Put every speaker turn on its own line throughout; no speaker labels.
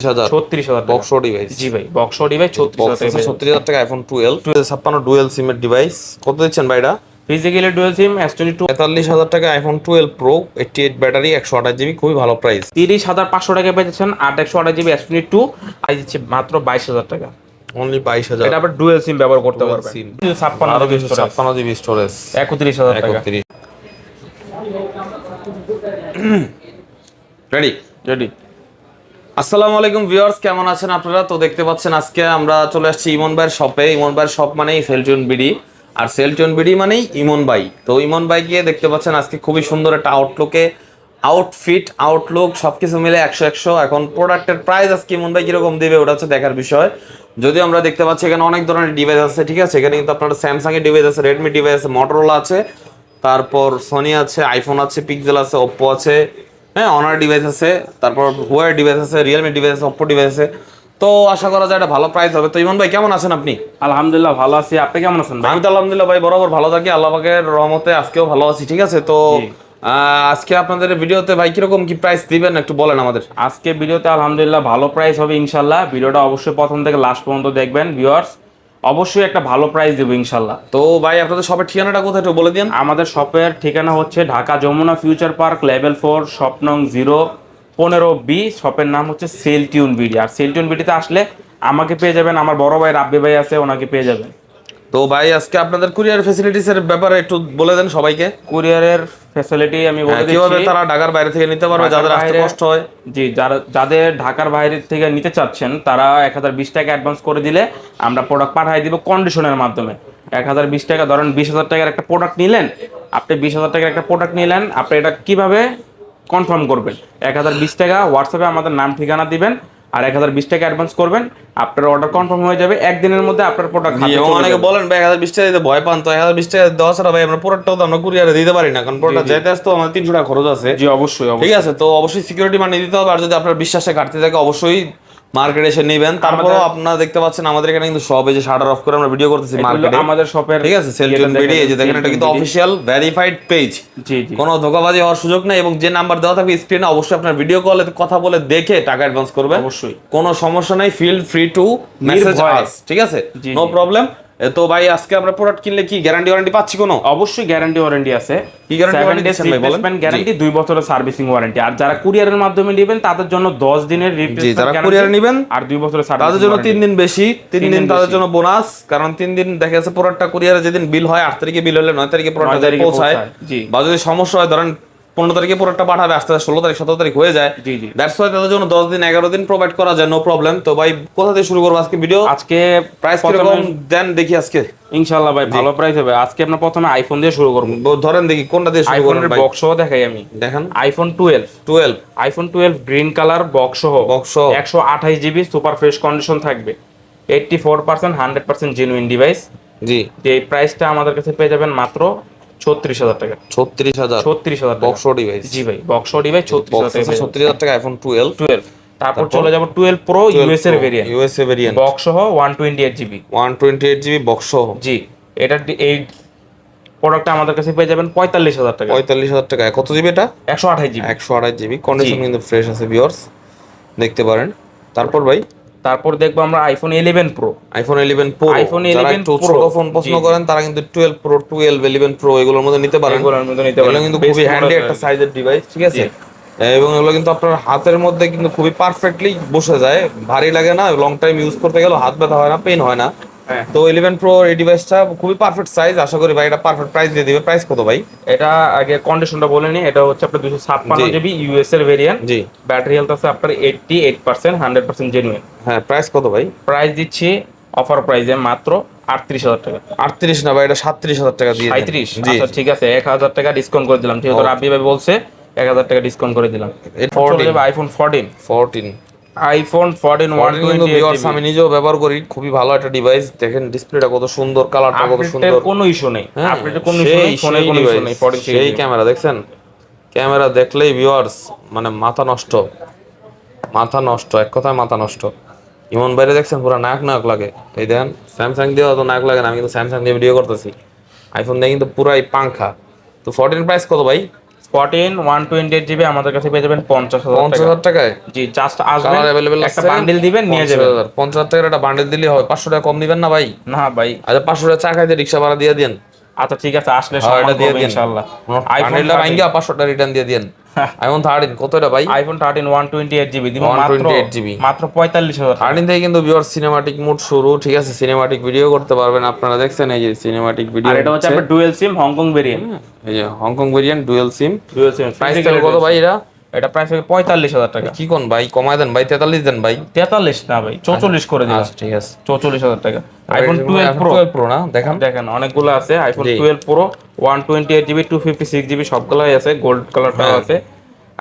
36,000
box device.
জি ভাই, box device
36,000 টাকা iPhone 12 56 dual সিমের ডিভাইস। কত দিচ্ছেন ভাই এটা?
ফিজিক্যালি ডুয়াল সিম S22
43,000 টাকা আইফোন 12 প্রো 88 ব্যাটারি 128 জিবি, খুবই ভালো প্রাইস।
30,500 টাকা পেয়েছেন 8/128 জিবি S22 আর দিচ্ছে মাত্র 22,000 টাকা।
অনলি 22,000।
এটা আবার ডুয়াল সিম ব্যবহার করতে
Dual
পারবেন।
SIM।
56
জিবি স্টোরেজ
31,000 টাকা।
31। Ready
ready.
আসসালামু আলাইকুম ভিউয়ার্স, কেমন আছেন আপনারা? তো দেখতে পাচ্ছেন আজকে আমরা চলে আসছি ইমন ভাইয়ের শপে। ইমন ভাইয়ের শপ মানেই সেলটন বিডি, আর সেলটন বিডি মানেই ইমন ভাই। তো ইমন ভাইকে দেখতে পাচ্ছেন আজকে খুবই সুন্দর একটা আউটলুকে আউটফিট আউটলুক সবকিছু মিলে 100 এখন প্রোডাক্টের প্রাইস আজকে ইমন ভাই কিরকম দেবে ওটা হচ্ছে দেখার বিষয়। যদিও আমরা দেখতে পাচ্ছি এখানে অনেক ধরনের ডিভাইস আছে, ঠিক আছে। এখানে কিন্তু আপনার স্যামসাং এর ডিভাইস আছে, রেডমি ডিভাইস আছে, মোটরোলা আছে, তারপর সোনি আছে, আইফোন আছে, পিক্সেল আছে, ওপ্পো আছে, হ্যাঁ অনার ডিভাইস আছে, তারপর হুয়ার ডিভাইস আছে, রিয়েলমি ডিভাইস আছে, ওপ্পো ডিভাইস আছে। তো আশা করা যায় এটা ভালো প্রাইস হবে। তো ইমন ভাই কেমন আছেন আপনি?
আলহামদুলিল্লাহ ভালো আছি, আপনি কেমন আছেন ভাই?
আমি তো আলহামদুলিল্লাহ ভাই বরাবর ভালো থাকি, আল্লাহ পাকের রহমতে আজকেও ভালো আছি, ঠিক আছে। তো আজকে আপনাদের ভিডিওতে ভাই কিরকম কি প্রাইস দিবেন একটু বলেন আমাদের।
আজকে ভিডিওতে আলহামদুলিল্লাহ ভালো প্রাইস হবে ইনশাল্লাহ। ভিডিওটা অবশ্যই প্রথম থেকে লাস্ট পর্যন্ত দেখবেন ভিউয়ার্স, অবশ্যই একটা ভালো প্রাইস দেবো ইনশাল্লাহ।
তো ভাই আপনাদের শপের ঠিকানাটা কোথায় একটু বলে দিন।
আমাদের শপের ঠিকানা হচ্ছে Dhaka Jamuna future park level 4 shop নং 015B। শপের নাম হচ্ছে সেলটিউন বিডি। আর সেলটিউন বিডিতে আসলে আমাকে পেয়ে যাবেন, আমার বড় ভাই রাব্বি ভাই আছে, ওনাকে পেয়ে যাবেন।
তো ভাই আজকে আপনাদের কুরিয়ার ফ্যাসিলিটিস এর ব্যাপারে একটু বলে দেন সবাইকে।
কুরিয়ারের ফ্যাসিলিটি আমি বলে
কিভাবে
দিচ্ছি।
তারা ঢাকার বাইরে থেকে নিতে পারবে, যাদের আসতে কষ্ট হয়।
জি, যাদের ঢাকার বাইরে থেকে নিতে চাচ্ছেন তারা 1020 টাকা অ্যাডভান্স করে দিলে আমরা প্রোডাক্ট পাঠিয়ে দিব কন্ডিশনের মাধ্যমে। 1020 টাকা, ধরেন 20,000 টাকার একটা প্রোডাক্ট নিলেন, আপনি 20,000 টাকার একটা প্রোডাক্ট নিলেন, আপনি এটা কিভাবে কনফার্ম করবেন? 1020 টাকা হোয়াটসঅ্যাপে আমাদের নাম ঠিকানা দিবেন আর 1020 টাকা অ্যাডভান্স করবেন, আপনার অর্ডার কনফার্ম হয়ে যাবে। একদিনের মধ্যে আপনার প্রোডাক্ট হাতে চলে
অনেকে
যাবে।
বলেন ভাই 1020 টাকা দিতে ভয় পান, তো 1020 টাকা দেওয়া ছাড়া ভাই আমরা প্রোডাক্টটাও তো আমরা কুরিয়ারে দিতে পারি না, কারণ প্রোডাক্ট যেতে আসতে আমাদের 300 টাকা খরচ আছে।
জি অবশ্যই
ঠিক আছে। তো অবশ্যই সিকিউরিটি মানি দিতে হবে, আর যদি আপনার বিশ্বাসে ঘাটতি থাকে অবশ্যই মার্কেটে এসে নেবেন। তারপরেও আপনারা দেখতে পাচ্ছেন আমাদের এখানে কিন্তু সব এই যে শাটার অফ করে আমরা ভিডিও করতেছি মার্কেটে,
আমাদের শপের,
ঠিক আছে। সেলটন বিডি, এই যে দেখেন এটা কিন্তু অফিশিয়াল ভেরিফাইড পেজ।
জি জি,
কোনো ধোঁকাবাজি হওয়ার সুযোগ নেই। এবং যে নাম্বার দেওয়া থাকবে স্ক্রিনে অবশ্যই আপনার ভিডিও কলে কথা বলে দেখে টাকা অ্যাডভান্স করবেন।
অবশ্যই
কোনো সমস্যা নাই, ফিল ফ্রি টু মেসেজ আস, ঠিক আছে, নো প্রবলেম। তো ভাই আজকে আমরা প্রোডাক্ট কিনলে কি গ্যারান্টি ওয়ারেন্টি পাচ্ছি কোনো?
অবশ্যই গ্যারান্টি ওয়ারেন্টি আছে।
কি গ্যারান্টি ওয়ারেন্টি দিচ্ছেন ভাই বলেন?
গ্যারান্টি 2 বছরের সার্ভিসিং ওয়ারেন্টি। আর যারা কুরিয়ারের মাধ্যমে নেবেন তাদের জন্য 10 দিনের রিপ্লেসমেন্ট
যারা
গ্যারান্টি,
কুরিয়ারে নেবেন
আর 2 বছরের সার্ভিসিং
তাদের জন্য 3 দিন বেশি, 3 দিন তাদের জন্য বোনাস। কারণ 3 দিন দেখা যাচ্ছে প্রোডাক্টটা কুরিয়ারে যেদিন বিল হয় 8 তারিখে বিল হলে 9 তারিখে প্রোডাক্টটা পৌঁছায়। বা যদি সমস্যা হয় ধরেন 15 তারিখে প্রোডাক্টটা পাঠাবে, আসতে 16 তারিখ 17 তারিখ হয়ে যায়।
জি জি,
দ্যাটস ওয়াই তাদের জন্য 10 দিন 11 দিন প্রোভাইড করা যায়, নো প্রবলেম। তো ভাই কোথা থেকে শুরু করব আজকে ভিডিও?
আজকে
প্রাইস কিরকম দেন দেখি আজকে।
ইনশাআল্লাহ ভাই ভালো প্রাইস হবে। আজকে আমরা প্রথমে আইফোন দিয়ে শুরু করব।
ধরেন দেখি কোনটা দিয়ে শুরু করব ভাই।
বক্স সহ দেখাই আমি,
দেখেন
আইফোন 12 গ্রিন কালার বক্স সহ 128 জিবি সুপার ফ্রেশ কন্ডিশন থাকবে, 84% 100% জেনুইন ডিভাইস।
জি,
এই প্রাইসটা আমাদের কাছে পেয়ে যাবেন মাত্র 36,000 টাকা।
36,000 বক্স ডিভাইস।
জি ভাই, বক্স ডিভাইস
36,000 টাকা আইফোন 12।
তারপর চলে যাব 12 প্রো ইউএসএ ভেরিয়েন্ট বক্স সহ 128 জিবি
128 জিবি বক্স সহ।
জি, এটা এই প্রোডাক্টটা আমাদের কাছে পেয়ে যাবেন 45,000 টাকা।
45,000 টাকা। কত জিবি এটা?
128 জিবি।
128 জিবি, কন্ডিশন কিন্তু ফ্রেশ আছে ভিউয়ার্স, দেখতে পারেন। তারপর ভাই
তারপর দেখবো আমরা আইফোন 11 প্রো।
আইফোন 11 প্রো, যারা একটু ছোট ফোন পছন্দ করেন তারা কিন্তু 12 প্রো, 12, 11 প্রো এগুলোর মধ্যে নিতে পারেন। এগুলো কিন্তু খুবই হ্যান্ডি একটা সাইজের ডিভাইস, ঠিক আছে। এবং এগুলো কিন্তু আপনার হাতের মধ্যে কিন্তু খুবই পারফেক্টলি বসে যায়, ভারী লাগে না, লং টাইম ইউজ করতে গেলে হাত ব্যথা হয় না, পেইন হয় না। তো 11 প্রো এই ডিভাইসটা খুবই পারফেক্ট সাইজ। আশা করি ভাই এটা পারফেক্ট প্রাইস দিয়ে দিবে। প্রাইস কত ভাই?
এটা আগে কন্ডিশনটা বলে নি। এটা হচ্ছে আপনার 256 জিবি ইউএস এর ভেরিয়েন্ট।
জি,
ব্যাটারি হেলথ আছে আপনার 88%, 100% জেনুইন।
হ্যাঁ, প্রাইস কত ভাই?
প্রাইস দিচ্ছি অফার প্রাইসে মাত্র 38,000 টাকা।
38 না ভাই, এটা 37,000 টাকা দিয়ে দেন।
37? আচ্ছা ঠিক আছে, 1,000 টাকা ডিসকাউন্ট করে দিলাম, যেহেতু রাব্বি ভাই বলছে 1,000 টাকা ডিসকাউন্ট করে দিলাম। আইফোন 14 128
আমি নিজেও ব্যবহার করি, খুবই ভালো একটা ডিভাইস। দেখেন ডিসপ্লেটা কত সুন্দর, কালারটা কত সুন্দর,
কোনো ইস্যু নেই, আপডেটের কোনো ইস্যু নেই, ফোনে কোনো ইস্যু নেই। 14
সেই ক্যামেরা দেখছেন, ক্যামেরা দেখলেই ভিউয়ার্স মানে মাথা নষ্ট, এক কথায় মাথা নষ্ট। ইমন বাইরে দেখছেন পুরো নায়ক নায়ক লাগে। এই দেখেন স্যামসাং দিয়ে তো নায়ক লাগে না, আমি কিন্তু স্যামসাং দিয়ে ভিডিও করতেছি, আইফোন দিয়ে কিন্তু পুরাই পাংখা। তো 14 প্রাইস কত ভাই?
14 128 জিবি আমাদের কাছে পেয়ে যাবেন 50,000 টাকা।
50,000 টাকায়
জি, জাস্ট আসবেন,
কালার अवेलेबल
একটা
আছে,
বান্ডিল দিবেন, নিয়ে যাবেন।
50,000 টাকার একটা বান্ডিল দিলে হয়, 500 টাকা কম দিবেন না ভাই?
না ভাই,
আচ্ছা 500 টাকা চা খাইতে রিকশা ভাড়া দিয়ে দেন।
আচ্ছা ঠিক আছে, আসলে
হ্যাঁ
সম্মান
এটা দিয়ে
করব
দেন
ইনশাআল্লাহ। আইফোন
বান্ডিলটা ভাঙ্গা 500 টাকা রিটার্ন দিয়ে দেন। আইফোন 13 কত এটা ভাই?
আইফোন 13 128 জিবি দিব মাত্র
128 GB
মাত্র 45,000 টাকা।
13 থেকে কিন্তু ভিউয়ার সিনেমাটিক মোড শুরু, ঠিক আছে, সিনেমাটিক ভিডিও করতে পারবেন আপনারা, দেখছেন এই যে সিনেমাটিক ভিডিও।
আর এটা হচ্ছে আপনার ডুয়াল সিম হংকং ভেরিয়েন্ট।
এই যে Hong Kong variant dual SIM.
Dual SIM
price কত ভাই এটা?
এটা প্রাইস হবে 45,000 টাকা।
কি কোন ভাই, কমায় দেন ভাই, 43 দেন ভাই।
43 না ভাই, 44 করে দিলাম।
আচ্ছা ঠিক আছে,
44,000 টাকা। IPhone 12 pro.
12 প্রো না দেখান,
দেখেন অনেকগুলো আছে আইফোন
জি।
12 প্রো 128 জিবি 256 জিবি সবগুলাই আছে, গোল্ড কালারটাও আছে।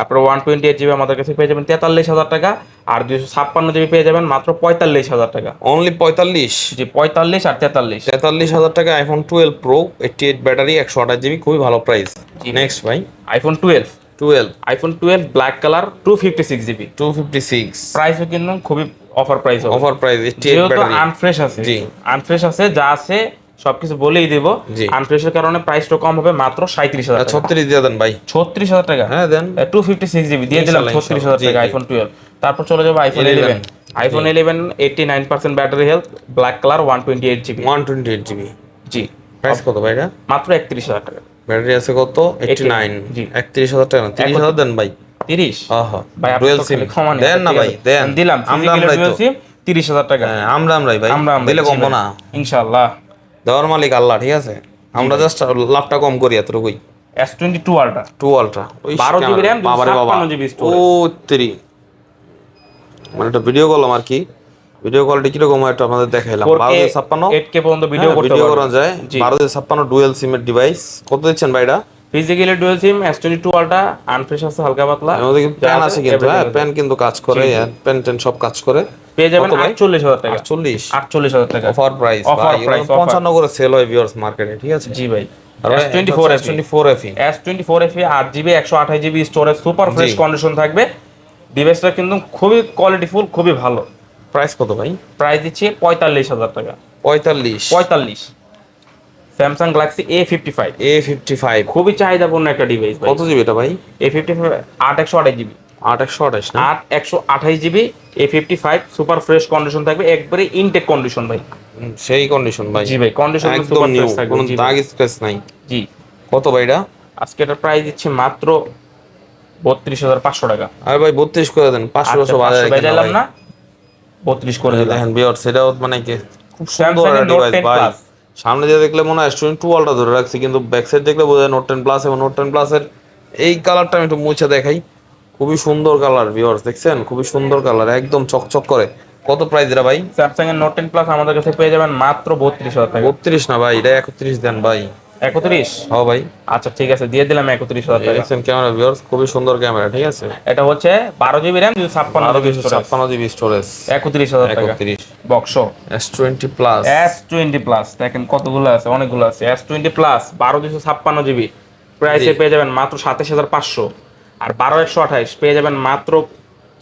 আপনার 128 জিবি আমাদের কাছে পেয়ে যাবেন 43,000 টাকা, আর 256 জিবি পেয়ে যাবেন মাত্র 45,000 টাকা।
অনলি 45।
জি, 45 আর 43।
43,000 টাকা আইফোন 12 প্রো 88 ব্যাটারি 128 জিবি, খুবই ভালো প্রাইস। নেক্সট ভাই
iPhone 12
12
iPhone 12 black colour 256 GB.
256
প্রাইসও কিন্তু খুবই অফার প্রাইস হবে।
অফার প্রাইস 88
যেহেতু
ব্যাটারি।
আনফ্রেশ আছে,
জি।
আনফ্রেশ আছে, যা আছে সবকিছু বলেই দেব।
জি।
আনফ্রেশের কারণে প্রাইসটা কম হবে, মাত্র 37,000 টাকা।
36 দিয়ে দেন ভাই।
36,000 টাকা,
হ্যাঁ দেন।
256 জিবি দিয়ে দিলাম,
ইনশাআল্লাহ,
36,000
জি,
টাকা
জি।
আইফোন 12। তারপর চলে যাবো iPhone 11। IPhone 11 89% battery health, black colour 128 GB.
128 GB.
জি,
প্রাইস কত ভাই এটা?
মাত্র 31,000 টাকা।
ব্যাটারি আছে কত? 89।
জি।
31,000 টাকা না, 30,000 দেন ভাই।
30
আহা
ভাই, আপনি
ডুয়াল
তো
সিম
খালি ক্ষমা নেই।
দেন না ভাই, দেন।
দিলাম
আমরা
ফিজিক্যালি
আমরাই
ডুয়াল
তো।
সিম 30,000 টাকা।
হ্যাঁ আমরাই ভাই,
আমরা
দিলে কমবো না।
ইনশাআল্লাহ।
দেওয়ার মালিক আল্লাহ, ঠিক আছে, আমরা জাস্ট লাভটা কম করি এতটুকুই।
S22 ultra
2 ultra
12 GB RAM, 256 GB
ও
স্টোরেজ।
তেরি, মানে একটা ভিডিও করলাম আর কি, ভিডিও কোয়ালিটি কিরকম হয় একটু আপনাদের দেখাইলাম। 1256
8K পর্যন্ত ভিডিও করতে
ভিডিও
পারবেন।
করা যায়।
জি।
1256 ডুয়াল সিমের ডিভাইস কত দিচ্ছেন ভাই এটা?
Physically dual SIM S22 ultra, আনফ্রেশ আছে হালকা পাতলা।
আমাদের প্যান আছে কিন্তু, হ্যাঁ প্যান কিন্তু কাজ করে,
জি, জি।
প্যান টেন সব কাজ করে।
পেয়ে যাবেন
কত ভাই?
48,000 টাকা।
48
টাকা
অফার প্রাইস
অফার
ভাই,
প্রাইস
55 করে সেল হয় ভিউয়ার্স মার্কেটে, ঠিক আছে।
জি ভাই।
আর
S24
S24 FE
S24 FE 8 GB 128 GB storage, super fresh
জি।
কন্ডিশন থাকবে। ডিভাইসটা কিন্তু খুবই কোয়ালিটিফুল, খুবই ভালো।
প্রাইস কত ভাই?
প্রাইস দিচ্ছি 45,000 টাকা।
45
স্যামসাং গ্যালাক্সি A55
A55
খুবই চাহিদাপূর্ণ একটা ডিভাইস ভাই।
কত জিবি এটা ভাই?
A55 8128 জিবি
8128 না
8128 GB A55 super fresh condition থাকবে, একবারে ইনটেক কন্ডিশন ভাই।
সেই কন্ডিশন ভাই,
জি ভাই, কন্ডিশন
একদম
সুপার
নিউ,
ফ্রেশ থাকবে।
কোনো
জি
দাগ
ভাই।
স্ক্র্যাচ নাই।
জি,
কত ভাই এটা?
আজকে এটার প্রাইস দিচ্ছি মাত্র 32,500 টাকা।
আরে ভাই 32 করে দেন, 500
আচ্ছা,
বাজারে
500 বেজালাম না, 32 করে দিলাম।
দেখেন ভিউয়ার্স, সেটাও মানে কি খুব সুন্দর
Samsung এর
একটা
Note
ডিভাইস
10
ভাই।
Plus।
সামনে দিয়ে দেখলে মনে হয় S22 আলট্রা ধরে রাখছি, কিন্তু ব্যাক সাইড দেখলে বোঝা যায় নোট 10 প্লাস। এবং নোট 10 প্লাস এর এই কালারটা আমি একটু মুছে দেখাই, খুবই সুন্দর কালার ভিউয়ার্স, দেখছেন খুবই সুন্দর কালার, একদম চকচক করে। কত প্রাইস এটা ভাই?
স্যামসাং এর নোট 10 প্লাস আমাদের কাছে পেয়ে যাবেন মাত্র 32,000 টাকা।
32 না ভাই, এটা 31 দেন ভাই।
31?
হ্যাঁ ভাই,
আচ্ছা ঠিক আছে, দিয়ে দিলাম 31,000 টাকা।
দেখছেন ক্যামেরা ভিউয়ার্স, খুবই সুন্দর ক্যামেরা, ঠিক আছে।
এটা হচ্ছে 12 জিবি RAM 256
জিবি স্টোরেজ,
31,000 টাকা
31
বক্সো।
S20 প্লাস
S20 প্লাস দেখেন কতগুলো আছে, অনেকগুলো আছে। S20 প্লাস 12 জিবি প্রাইসে পেয়ে যাবেন মাত্র 27,500, আর 12128 পেয়ে যাবেন মাত্র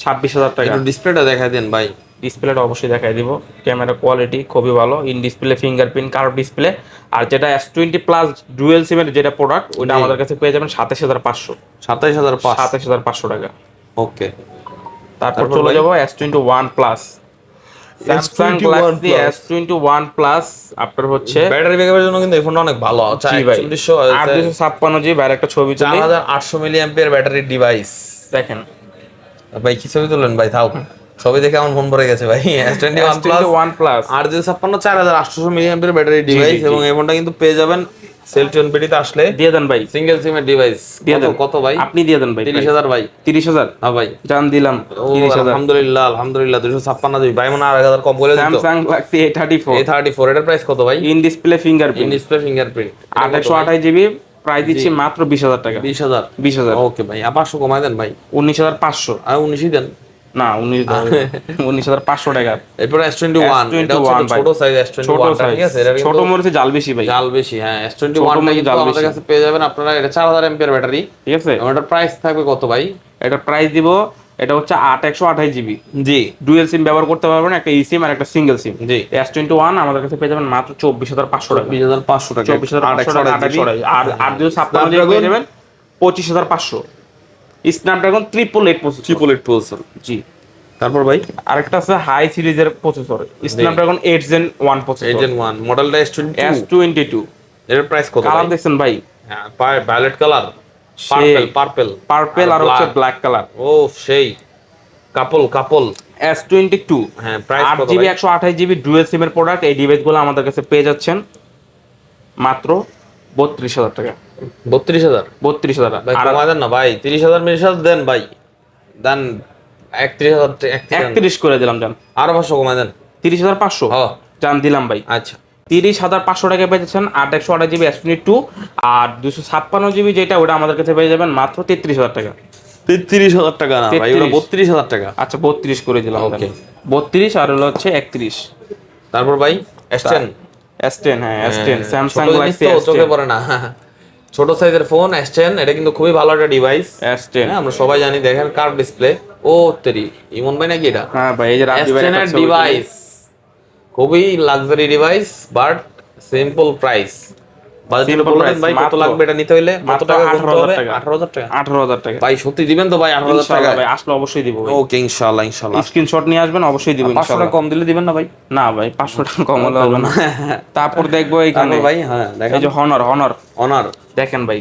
26,000 টাকা।
একটু ডিসপ্লেটা দেখাই দেন ভাই।
ডিসপ্লেটা অবশ্যই দেখাই দিব, ক্যামেরা কোয়ালিটি খুবই ভালো, in display fingerprint curve display. আর যেটা S20 প্লাস ডুয়েল সিমের যেটা প্রোডাক্ট, ওইটা
জি।
আমাদের কাছে পেয়ে যাবেন 27,500,
27,500
27,500 টাকা।
ওকে।
তারপর
তারপর
চলে
ভাই?
যাব S21 plus. Samsung Galaxy S21 plus আপনার হচ্ছে
ব্যাটারি ব্যাকআপের জন্য কিন্তু এই ফোনটা অনেক ভালো। আচ্ছা
জি ভাই,
4156
856 জিবি আর একটা ছবি তুলি
4800 মিলি অ্যাম্পিয়ার ব্যাটারি ডিভাইস।
দেখেন।
ভাই কি ছবি তুললেন ভাই? থাও, ছবি দেখে আমার মন ভরে গেছে ভাই। S21 plus
S21 plus
856 4800 milliampere battery device. এবং এই ফোনটা কিন্তু পেয়ে যাবেন সেলটন পেডিতে আসলে।
দিয়ে দেন ভাই,
সিঙ্গেল সিমের ডিভাইস
দিয়ে দেন।
কত ভাই?
আপনি দিয়ে দেন ভাই।
30,000 ভাই।
30,000
হ্যাঁ ভাই,
জান দিলাম
ও
30,000।
আলহামদুলিল্লাহ আলহামদুলিল্লাহ। 256 জিবি ভাই, মনে হয় 8,000 কম করে দিত।
স্যামসাং গ্যালাক্সি A34
A34 এটার প্রাইস কত ভাই?
In display
in
fingerprint
display fingerprint
828 GB price দিচ্ছি মাত্র 20,000 টাকা।
20,000
20,000
ওকে ভাই, 500 কমায় দেন ভাই।
19,500
আর 19ই দেন।
না 19,500 টাকা।
এরপর S21 এটা হচ্ছে ছোট সাইজ
ছোট
S21 টা,
সাইজ,
ঠিক আছে। এটা কিন্তু
ছোট মরিচে জাল বেশি ভাই।
জাল বেশি, হ্যাঁ। S21
ছোট
টা
মরিচে
কিন্তু
জাল
আমাদের
বেশি।
কাছে পেয়ে যাবেন আপনারা। এটা 4000 এমপিআর ব্যাটারি,
ঠিক আছে।
এটার প্রাইস থাকবে কত ভাই?
এটা প্রাইস দিব, এটা হচ্ছে 8128 জিবি
জি
ডুয়েল সিম ব্যবহার করতে পারবেন, একটা ই সিম আর একটা সিঙ্গেল সিম।
জি।
S21 আমাদের কাছে পেয়ে যাবেন মাত্র 24,500 টাকা।
20,500 টাকা।
24,500 টাকা 828 আর 256 জিবি পেয়ে যাবেন 25,500। Snapdragon 888 processor.
888 প্রসেসর।
জি।
তারপর ভাই
আরেকটা আছে হাই সিরিজের processor, Snapdragon 8 Gen 1 processor.
8 Gen 1 মডেলটা S22।
S22
এর প্রাইস কত?
কালার দেখছেন ভাই?
হ্যাঁ, ভায়োলেট কালার, পার্পল
আর হচ্ছে ব্ল্যাক কালার।
ও সেই কাপল।
S22
হ্যাঁ, প্রাইস কত
8GB
ভাই?
128GB ডুয়াল সিমের প্রোডাক্ট। এই ডিভাইসগুলো আমাদের কাছে পেয়ে যাচ্ছেন মাত্র 32,000 টাকা।
32,000?
32,000
ভাই
আর
কমায় দেন না ভাই, 30,000 30,000 দেন ভাই, দেন 31,000
31 করে দিলাম জান।
আরো 500 কমায় দেন।
30,500
হ্যাঁ
জান দিলাম ভাই।
আচ্ছা,
30,500 টাকা পেয়ে যাচ্ছেন 8/128GB S22 আর 256GB যেটা ওটা আমাদের কাছে পেয়ে যাবেন মাত্র 33,000 টাকা।
33,000 টাকা না ভাই, ওটা 32,000 টাকা।
আচ্ছা 32 করে দিলাম।
ওকে,
32 আর হলো হচ্ছে 31।
তারপর ভাই S10।
S10 হ্যাঁ S10 স্যামসাং
ছোট জিনিস
গ্যালাক্সি
তো চোখে
S10।
পড়ে না। ছোট সাইজের ফোন S10, এটা কিন্তু খুবই ভালো একটা ডিভাইস।
S10
হ্যাঁ, আমরা সবাই জানি, দেখেন কার্ভ ডিসপ্লে। ও তেরি, ইমন ভাই নাকি এটা?
হ্যাঁ ভাই এই যে রাজীব ভাই
S10 এর ডিভাইস, খুবই luxury device, but simple price. Budget বলবেন ভাই কত লাগবে এটা নিতে হইলে? কত টাকা গুনতে হবে? 18,000 টাকা।
18,000 টাকা
ভাই সত্যি দিবেন তো ভাই 18,000 টাকা?
ভাই আসলে অবশ্যই দিব ভাই।
ওকে, ইনশাআল্লাহ ইনশাআল্লাহ।
স্ক্রিনশট নিয়ে আসবেন, অবশ্যই দিব
500 টাকা
ইনশাআল্লাহ।
কম দিলে দিবেন না ভাই?
না ভাই 500 টাকা কম হলে হবে না। তারপর দেখবো এখানে
তারপর ভাই হ্যাঁ
এই
দেখেন,
যে হনর
অনার।
দেখেন ভাই,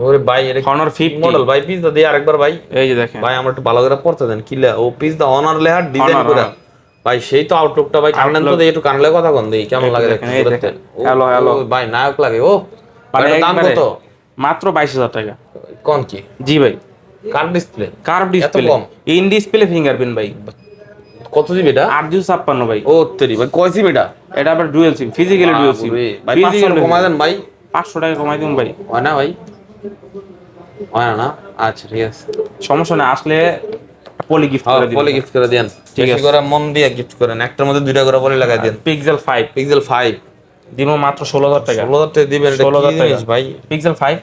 ওরে ভাই এটা
হনর 50
মডেল ভাই, পিস দা দিয়ে আরেকবার ভাই।
এই যে দেখেন
ভাই আমরা একটু ভালো করে পড়তে দেন, কি ও পিস দা অনার লেখা ডিজাইন
Honor,
করে। ভাই সেই তো আউটলুকটা ভাই, কানেন তো দেই, একটু কানলে কথা কোন দেই, কেমন লাগে
দেখেন,
দেখেন
এই
দেখতে।
দেখেন। হ্যালো।
ভাই নায়ক লাগে। ও
মানে
মানে দাম
একবারে
কত?
মাত্র 22,000 টাকা।
কোন কি
জি ভাই,
curve display?
Curve display,
com?
In display fingerprint ভাই।
কত জিবি এটা?
8/256 ভাই।
ও তেরি ভাই, কয় জিবি এটা?
এটা আবার dual SIM, physically dual SIM.
ভাই 500 টাকা কমায় দেন ভাই।
500 টাকা কমাই দিন ভাই।
হয় না ভাই? হয় না? আচ্ছা ঠিক আছে,
সমস্যা না, আসলে পলি গিফট করে দিন।
পলি গিফট করে দেন,
ঠিক
বেশি
আছে।
করে মন দিয়ে গিফট করেন, একটার মধ্যে 2টা করে পলি লাগাই দেন।
পিক্সেল 5
পিক্সেল 5
দিব মাত্র 16,000 টাকা।
16,000 টাকা দিবেন? এটা
16,000
কি
টাকা
জিনিস ভাই?
Pixel 5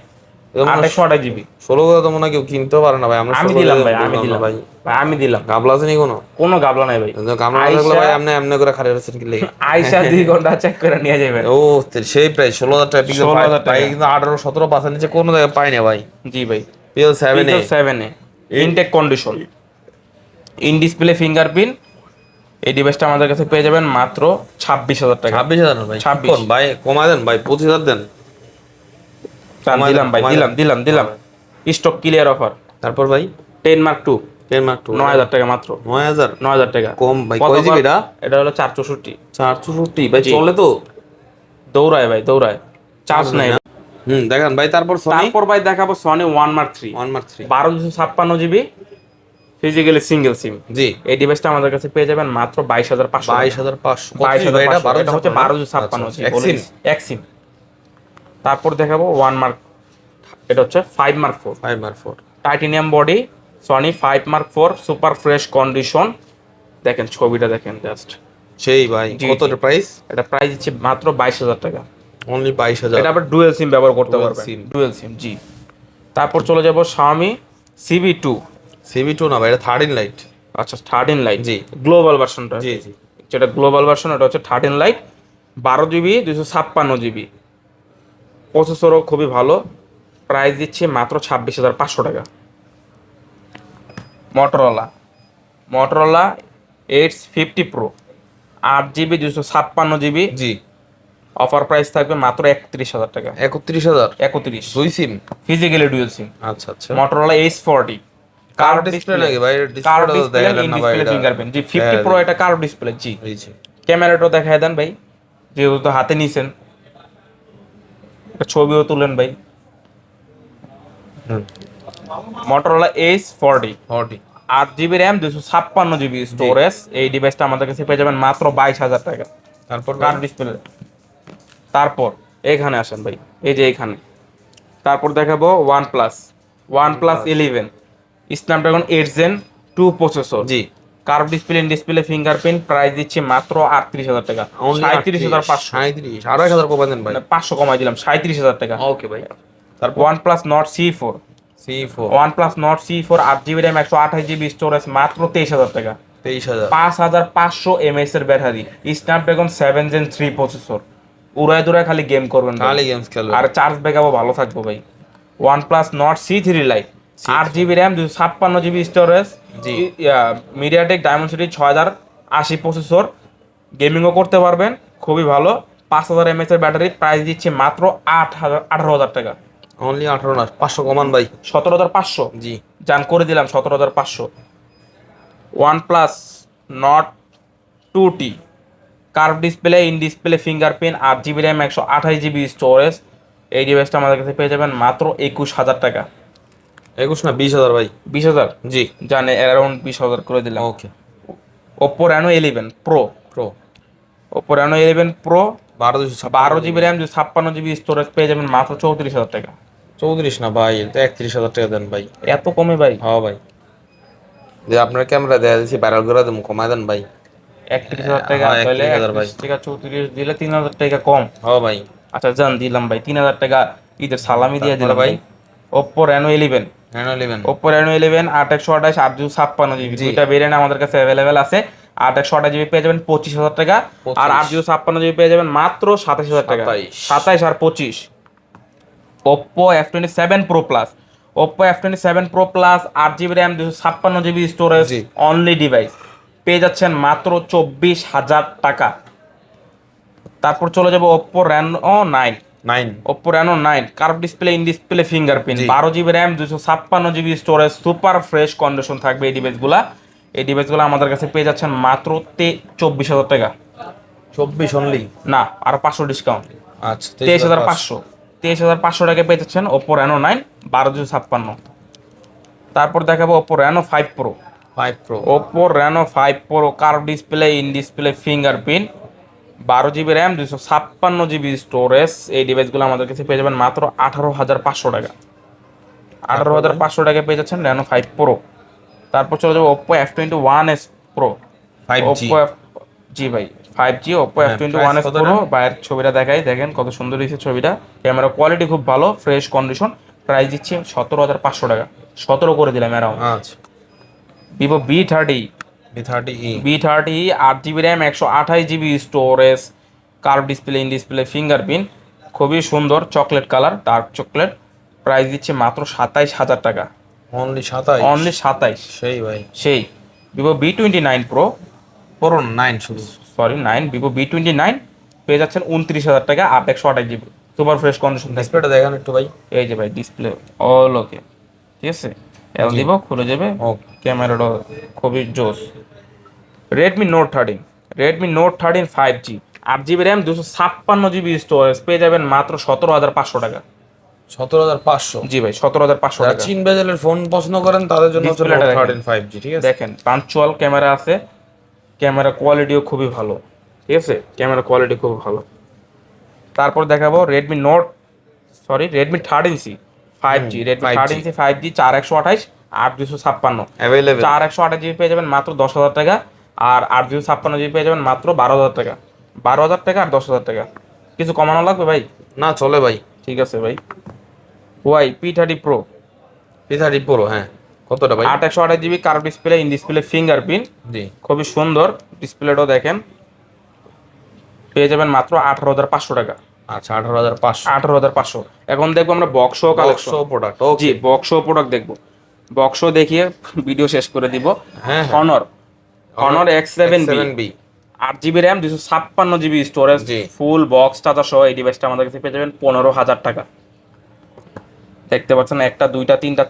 8/128GB।
16,000 তো মনে হয় কেউ কিনতেও পারে না ভাই। আমরা
আমি
16,000
দিলাম ভাই,
বললাম
আমি
না
দিলাম
ভাই।
ভাই, আমি দিলাম।
গাবলা আছে নি কোনো?
কোনো গাবলা নাই ভাই।
গাবলা না থাকলে ভাই আপনি এমনি করে খালি আছেন কি লেগে?
আইসা 2 ঘন্টা চেক করে নিয়ে যাবেন।
ও সেই প্রাইস 16,000 টাকা পিক্সেল 5
16,000 টাকা।
ভাই, কিন্তু 18 17 পাঁচের নিচে কোনো জায়গায় পাই না ভাই।
জি ভাই,
pixel 7 a
pixel 7 a intact condition, in display fingerprint. এই ডিভাইসটা আমাদের কাছে পেয়ে যাবেন মাত্র 26,000 টাকা।
26,000 ভাই?
26
কোন ভাই কমায় দেন ভাই, 25,000 দেন।
দিলাম ভাই, দিলাম স্টক ক্লিয়ার অফার।
তারপর ভাই
10 Mark II
10 Mark II
9,000 টাকা মাত্র।
9,000?
9,000 টাকা
কম ভাই,
কত
কয় জিবি এটা?
এটা হলো 464।
464 ভাই,
জি।
চলে তো?
দৌড়ায় ভাই, দৌড়ায়, চার্জ নাই।
দেখেন ভাই, তারপর সনি
তারপর ভাই দেখাবো Sony 1 Mark III
1 Mark III
12/256GB physically single SIM.
জি।
এই ডিভাইসটা আমাদের কাছে পেয়ে যাবেন মাত্র 22,500।
22,500
22,500
এটা?
এটা হচ্ছে 12/256
এক্সিম।
এক সিম। তারপর দেখাবো 1 Mark, এটা হচ্ছে 5 Mark IV
5 Mark IV
titanium body Sony 5 Mark IV super fresh condition. দেখেন ছবিটা দেখেন জাস্ট
সেই ভাই,
জি,
কত
জি।
প্রাইস?
এটা প্রাইস দিচ্ছে মাত্র 22,000 টাকা।
অনলি 22,000?
এটা আবার ডুয়াল সিম ব্যবহার করতে
Dual
পারবেন,
SIM।
Dual SIM. জি। তারপর চলে যাব Xiaomi CB2।
CB2 না ভাই, এটা 13 লাইট।
আচ্ছা 13 লাইট,
জি।
গ্লোবাল ভার্সনটা।
জি জি।
যেটা গ্লোবাল ভার্সন এটা হচ্ছে 13 লাইট 12GB 256GB। প্রসেসরও খুবই ভালো, প্রাইস দিচ্ছে মাত্র 26,500 টাকা। Motorola H50 Pro 8GB 256GB,
জি।
অফার প্রাইস থাকবে মাত্র 31,000 টাকা।
31,000?
31
দুই সিম?
Physically dual SIM.
আচ্ছা আচ্ছা।
মটোরোলা H40
কার্ভ ডিসপ্লে নাকি ভাই?
কার্ভ
ডিসপ্লেটা
ডিসপ্লে,
দেখালেন
ইন
না ভাই?
ডিসপ্লে
এটা
ফিঙ্গারপ্রিন্ট। জি 50 Pro এটা কার্ভ ডিসপ্লে। জি।
এই যে
ক্যামেরাটাও দেখায় দেন ভাই, যেহেতু হাতে নিছেন, একটা ছবিও তুলেন ভাই। Motorola H40
40
8GB RAM 256GB storage. এই ডিভাইসটা আমাদের কাছে পেয়ে যাবেন মাত্র 22,000 টাকা।
তারপর
কার্ভ ডিসপ্লে। তারপর এখানে আসেন ভাই, এই যে এখানে। তারপর দেখাবো OnePlus 11 Snapdragon 8 Gen 2 processor.
G.
Curve display, in display fingerprint. Price দিচ্ছি মাত্র 38,000 টাকা। 37,500।
37, আরো 1,000 কমাই দেন ভাই।
500 কমাই দিলাম, 37,000 টাকা।
ওকে ভাই। তারপর
OnePlus Nord C4
C4
OnePlus Nord C4 8GB RAM 128GB storage মাত্র 23,000 টাকা।
23,000?
5,500 mAh এর ব্যাটারি, স্ন্যাপড্রাগন 7 Gen 3 প্রসেসর। উড়ায় দুরায় খালি গেম করবেন ভাই।
খালি গেমস খেলবেন।
আর চার্জ ব্যাকআপও ভালো থাকবে ভাই। OnePlus Nord C3 Lite 8 GB RAM 256 GB storage,
জি।
মিডিয়াটেক ডায়মন্ডসিটি 6080 প্রসেসর, গেমিংও করতে পারবেন, খুবই ভালো। 5000 mAh এর ব্যাটারি, প্রাইস দিচ্ছে মাত্র 18,000 টাকা।
অনলি 18 না, 500 কমান ভাই।
17,500
জি।
জান করে দিলাম 17,500। OnePlus Nord 2T curve display, in display fingerprint, 8 GB RAM 128 GB storage. এই ডিভাইসটা আমাদের কাছে পেয়ে যাবেন মাত্র 21,000 টাকা।
21 না 20,000 ভাই।
20,000
জি।
জানে, অ্যারাউন্ড 20,000 করে দিলাম।
ওকে।
Oppo Reno 11 Pro,
pro
Oppo Reno 11 Pro
12
12 GB RAM 256 GB storage পেয়ে যাবেন মাত্র 34,000 টাকা।
34 না ভাই, এটা 31,000 টাকা দেন ভাই।
এত কমে ভাই?
হ্যাঁ ভাই, যে আপনার ক্যামেরা দেয়া দিছি ভাইরাল করে দেবো, কমায় দেন ভাই।
31,000 টাকা
হ্যাঁ,
তাহলে
31,000 ভাই।
31 টাকা 34 দিলে 3,000 টাকা কম।
হ্যাঁ ভাই।
আচ্ছা জান দিলাম ভাই 3,000 টাকা ঈদের সালামি দিয়ে
তারপরে
দিলাম ভাই।
ভাই?
Oppo Reno 11
Reno 11
Oppo Reno 11 8/128 8/256 GB,
জি।
দুইটা ভেরিয়েন্ট আমাদের কাছে অ্যাভেলেবেল আছে। 8/128 GB পেয়ে যাবেন 25,000 টাকা, আর 8/256 GB পেয়ে যাবেন মাত্র 27,000 টাকা। 27 আর 25। Oppo F27 Pro Plus, Oppo F27 Pro Plus 8 GB RAM 256 GB storage,
জি।
অনলি ডিভাইস পেয়ে যাচ্ছেন মাত্র 24,000 টাকা। তারপর চলে যাবো Oppo Reno 9
9
Oppo Reno 9 curve display, in display fingerprint,
G.
12 GB RAM 256 GB storage, super fresh condition থাকবে এই ডিভাইসগুলা। এই ডিভাইসগুলো আমাদের কাছে পেয়ে যাচ্ছেন মাত্র 24,000 টাকা।
24 অনলি
না, আর 500 ডিসকাউন্ট,
আচ্ছা
23,500। 23,500 টাকা পেয়ে যাচ্ছেন Oppo Reno 9 12/256। তারপর দেখাবো Oppo Reno 5 Pro
5 Pro
Oppo Reno 5 Pro curve display, in display fingerprint, 12 GB RAM 256 GB storage. এই ডিভাইসগুলো আমাদের কাছে পেয়ে যাবেন মাত্র 18,500 টাকা। 18,500 টাকা পেয়ে যাচ্ছেন Reno 5 Pro। তারপর চলে যাবো Oppo F21s Pro
5G
Oppo জি ভাই 5G Oppo
হ্যাঁ,
F21s
price কত
Pro।
এটা?
বাইরের ছবিটা দেখাই, দেখেন কত সুন্দর হয়েছে ছবিটা, ক্যামেরা কোয়ালিটি খুব ভালো, ফ্রেশ কন্ডিশন। প্রাইস দিচ্ছে 17,500 টাকা, 17 করে দিলাম অ্যারাউন্ড।
আচ্ছা।
Vivo B30
B30e
B30 8 GB RAM 128 GB storage, curve display, in display fingerprint, খুবই সুন্দর chocolate colour, dark chocolate. Price দিচ্ছে মাত্র 27,000 টাকা,
অনলি 27
অনলি 27।
সেই ভাই।
সেই Vivo B29 Pro
Pro 9 শুধু
সরি 9 Vivo B29 পেয়ে যাচ্ছেন 29,000 টাকা, 8/128 GB সুপার ফ্রেশ কন্ডিশন।
ডিসপ্লেটা দেখান একটু ভাই।
এই যে ভাই ডিসপ্লে অল ওকে, ঠিক আছে, এল দিব খুলে যাবে,
ওকে।
ক্যামেরাটা খুবই জোস। Redmi Note 13 Redmi Note 13 5G 8 GB RAM 256 GB storage পেয়ে যাবেন মাত্র 17,500 টাকা।
17,500
জি ভাই 17,500
যারা
টাকা।
চীন বেজেলের ফোন পছন্দ করেন তাদের জন্য হচ্ছে
ডিসপ্লেটা
Note
দেখেন।
13 5G, ঠিক আছে।
দেখেন পাঞ্চুয়াল ক্যামেরা আছে, ক্যামেরা কোয়ালিটিও খুবই ভালো, ঠিক আছে, ক্যামেরা কোয়ালিটি খুব ভালো। তারপর দেখাবো Redmi 13C 5G Redmi
5G
13C 5G 4/128 8/256
available
4/128 GB পেয়ে যাবেন মাত্র 10,000 টাকা, আর 8/256 GB পেয়ে যাবেন মাত্র 12,000 টাকা। 12,000 টাকা আর 10,000 টাকা, কিছু কমানো লাগবে ভাই?
না চলে ভাই।
ঠিক আছে ভাই। Y P30 Pro
P30 Pro হ্যাঁ, কতটা ভাই?
8/128 GB curve display, in display fingerprint,
জি।
খুবই সুন্দর ডিসপ্লেটাও দেখেন, পেয়ে যাবেন মাত্র 18,500 টাকা।
আচ্ছা 18,500
18,500। এখন দেখবো আমরা বক্স কালেকশন,
প্রোডাক্ট।
জি বক্স প্রোডাক্ট দেখবো। বক্স দেখিয়ে ভিডিও শেষ করে দিব।
হ্যাঁ
Honor X7B 8 GB RAM 256 GB storage,
জি।
ফুল বক্স চার্জার সহ এই ডিভাইসটা আমাদের কাছে পেয়ে যাবেন 15,000 টাকা। দেখতে পাচ্ছেন একটা দুইটা তিনটা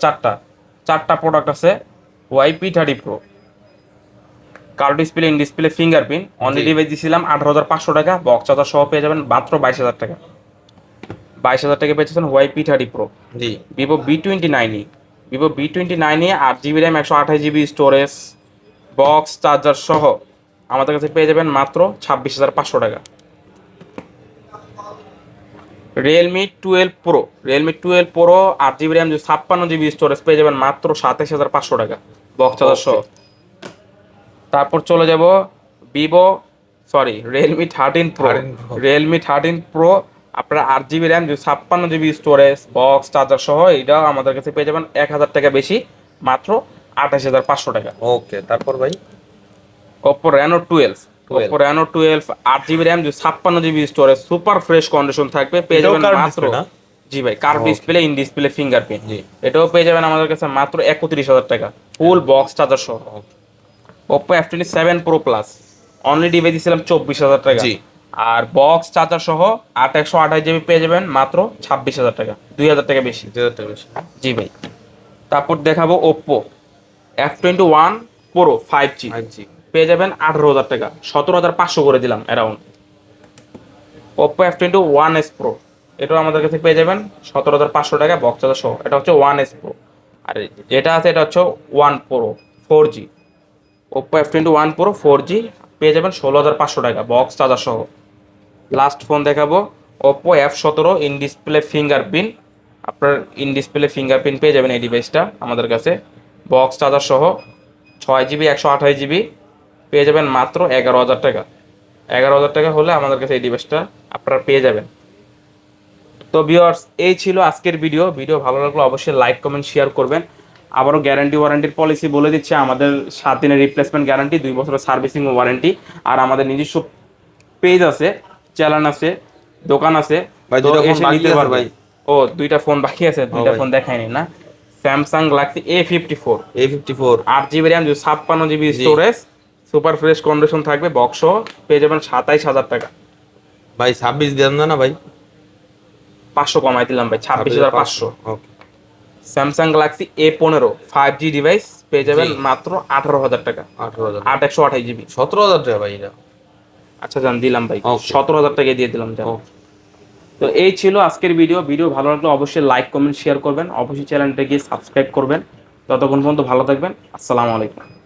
চারটা প্রোডাক্ট আছে। ওয়াই P30 Pro curve display, in display fingerprint, only device দিয়েছিলাম 18,500 টাকা, বক্স চার্জার সহ পেয়ে যাবেন মাত্র 22,000 টাকা। 22,000 টাকা পেয়েছেন ওয়াই P30 Pro।
জি।
Vivo B29 8 GB RAM 128 GB storage, box charger সহ আমাদের কাছে পেয়ে যাবেন মাত্র 26,500 টাকা। Realme 12 Pro 8 GB RAM 56 GB storage পেয়ে যাবেন মাত্র 27,500 টাকা, বক্স চার্জার সহ। তারপর চলে যাব Realme 13 Pro আপনারা 8 GB RAM 56 GB storage, box charger সহ এটাও আমাদের কাছে পেয়ে যাবেন 1,000 টাকা বেশি, মাত্র 28,500 টাকা।
ওকে, তারপর ভাই
Oppo Reno 12 8 GB RAM 56 GB storage, super fresh condition থাকবে, পেয়ে যাবেন মাত্র জি ভাই, curve display, in display fingerprint.
জি।
এটাও পেয়ে যাবেন আমাদের কাছে মাত্র 31,000 টাকা, ফুল বক্স চার্জার সহ। Oppo F27 Pro Plus only device দিয়েছিলাম 24,000 টাকা,
জি।
আর বক্স চার্জার সহ 128 জিবি পেয়ে যাবেন মাত্র 26,000 টাকা, 2,000 টাকা বেশি।
2000 টাকা বেশি।
জি ভাই। তারপর দেখাবো Oppo F21 Pro 5G,
5G
পেয়ে যাবেন 18,000 টাকা, 17,500 করে দিলাম অ্যারাউন্ড। Oppo F21s Pro, এটাও আমাদের কাছে পেয়ে যাবেন 17,500 টাকা বক্স চার্জার সহ। এটা হচ্ছে 1s Pro, আর যেটা আছে এটা হচ্ছে 1 Pro 4G। Oppo F21 Pro 4G পেয়ে যাবেন 16,500 টাকা বক্স চার্জার সহ। লাস্ট ফোন দেখাবো Oppo F17 in display fingerprint. আপনার ইন ডিসপ্লে ফিঙ্গারপ্রিন্ট পেয়ে যাবেন এই ডিভাইসটা আমাদের কাছে বক্স চার্জার সহ, 6 জিবি 128 জিবি পেয়ে যাবেন মাত্র 11,000 টাকা। 11,000 টাকা হলে আমাদের কাছে এই ডিভাইসটা আপনারা পেয়ে যাবেন। তো ভিউয়ার্স, এই ছিল আজকের ভিডিও। ভিডিও ভালো লাগলে অবশ্যই লাইক কমেন্ট শেয়ার করবেন। আবারও গ্যারান্টি ওয়ারেন্টির পলিসি বলে দিচ্ছে, আমাদের 7 দিনের রিপ্লেসমেন্ট গ্যারান্টি, 2 বছরের সার্ভিসিং ওয়ারেন্টি, আর আমাদের নিজস্ব পেজ আছে, চ্যানেল আছে, দোকান আছে।
ভাই
তো
দুটো ফোন
এসে
বাকি
নিতে
আছে
পারবেন।
ভাই।
ও, 2টা ফোন বাকি আছে, 2টা
ভাই।
ফোন দেখায়নি না। Samsung Galaxy A54
A54
8 GB RAM, 56 GB
জি।
স্টোরেজ, সুপার ফ্রেশ কন্ডিশন থাকবে, বক্স পেয়ে যাবেন 27,000 টাকা।
ভাই 26 দেন না ভাই,
500 কমাই দিলাম ভাই, 26,500।
ওকে।
Samsung Galaxy A15 5G device পেয়ে যাবেন
জি।
মাত্র 18,000 টাকা,
18,000
8/128 জিবি।
17,000 টাকা ভাই এটা।
আচ্ছা জান, দিলাম ভাই,
Okay.
17,000 টাকা দিয়ে দিলাম জান।
Okay.
তো এই ছিল আজকের ভিডিও। ভিডিও ভালো লাগলে অবশ্যই লাইক কমেন্ট শেয়ার করবেন, অবশ্যই চ্যানেলটাকে সাবস্ক্রাইব করবেন। ততক্ষণ পর্যন্ত ভালো থাকবেন। আসসালামু আলাইকুম।